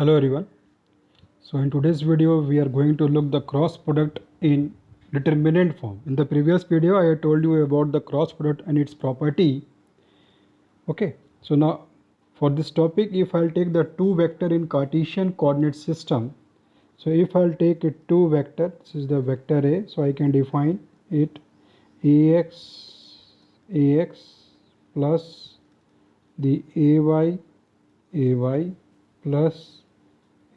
Hello everyone. So in today's video we are going to look the cross product in determinant form. In the previous video I told you about the cross product and its property. Okay, so now for this topic, if I'll take the two vector in Cartesian coordinate system, so if I'll take a two vector, this is the vector A, so I can define it ax plus the ay plus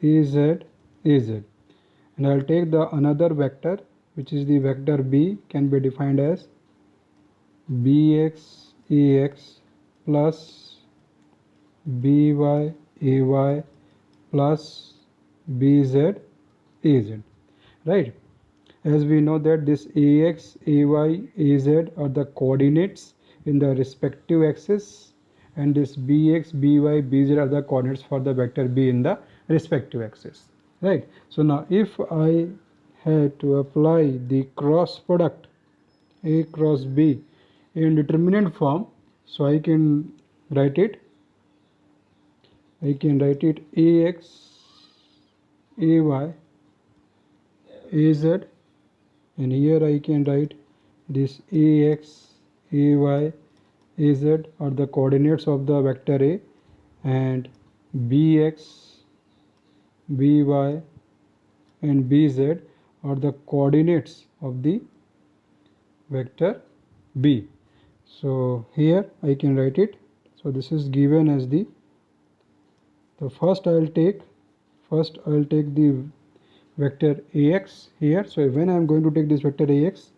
az, and I'll take the another vector which is the vector b, can be defined as bx ax plus by ay plus bz az, right? As we know that this ax ay az are the coordinates in the respective axis, and this bx by bz are the coordinates for the vector b in the respective axis, right? So now if I had to apply the cross product a cross b in determinant form, so I can write it ax ay az, and here I can write this ax ay az are the coordinates of the vector a, and bx by and bz are the coordinates of the vector b. So here I can write it. So this is given as the first I'll take the vector ax here. So when I'm going to take this vector ax,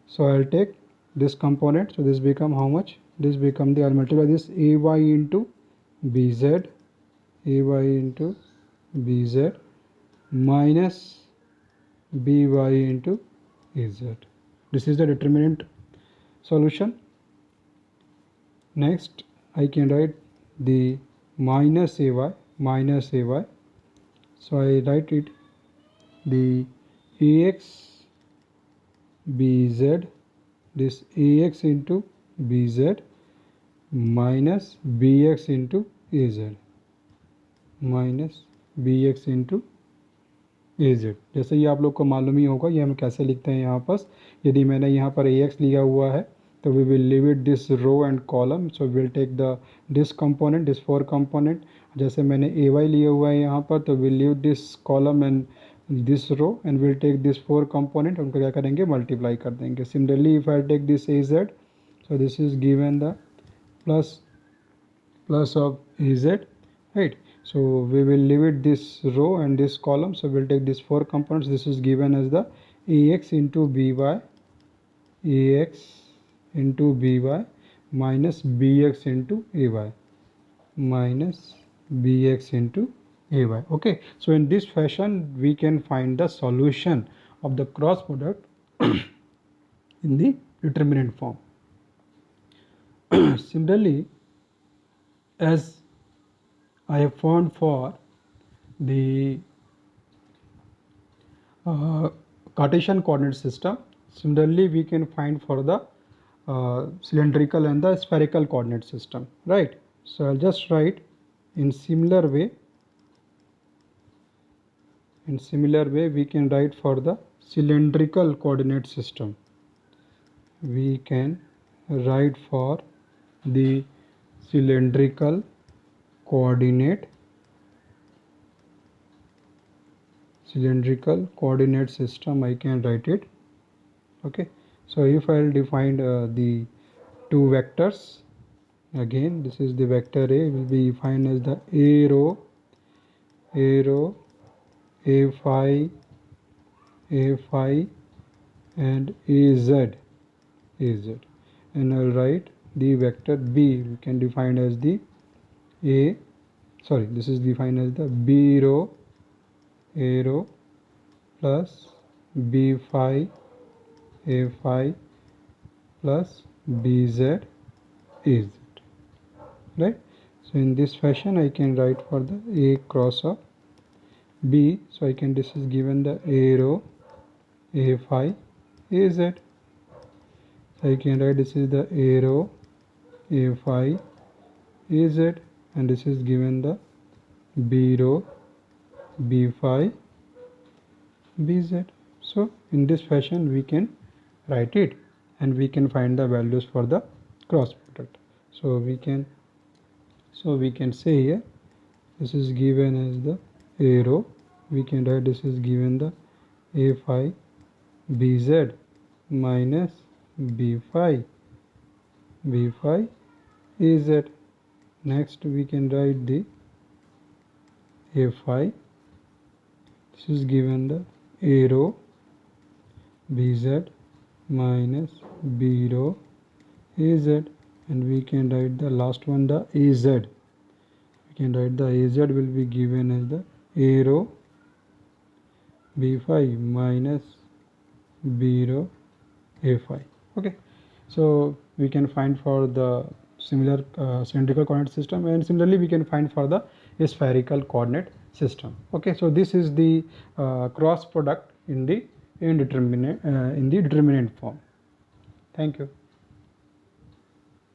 so I'll take this component, so this become how much? This become the, I'll multiply this ay into bz minus by into az. This is the determinant solution. Next I can write the minus ay, so I write it the ax bz, this ax into bz minus bx into az, जैसे ये आप लोग को मालूम ही होगा ये हम कैसे लिखते हैं यहाँ पर. यदि मैंने यहाँ पर ax लिया हुआ है तो we will leave it this row and column, so we'll take the this component, this 4 component. जैसे मैंने ay लिया हुआ है यहाँ पर, तो we'll leave this column and this row and we'll take this 4 component, उनको क्या करेंगे, मल्टीप्लाई कर देंगे. Similarly if I take this az, so this is given the plus of az, right? So we will leave it this row and this column, so we'll take these 4 components. This is given as the ax into by minus bx into ay, okay? So in this fashion we can find the solution of the cross product in the determinant form. Similarly, as I have found for the Cartesian coordinate system, similarly we can find for the cylindrical and the spherical coordinate system, right? So I'll just write in similar way we can write for the cylindrical coordinate system. We can write for the cylindrical coordinate system, I can write it, okay? So if I'll define the two vectors, again this is the vector a, will be defined as the arrow a phi and az, and I'll write the vector b, we can define as the this is defined as the b row plus b phi a phi plus bz az, right? So in this fashion I can write for the a cross of b, so I can, this is given the arrow a phi az, so I can write this is the arrow a phi az, and this is given the b row b phi bz. So in this fashion we can write it, and we can find the values for the cross product. So we can say here this is given as the a rho. We can write this is given the a phi bz minus b phi az. Next we can write the a phi, this is given the a rho bz minus b rho az, and we can write the last one, the az. We can write the az will be given as the a rho b phi minus b rho a phi. Okay, so we can find for the similar cylindrical coordinate system, and similarly we can find for the spherical coordinate system. Okay, so this is the cross product in the determinant form. Thank you.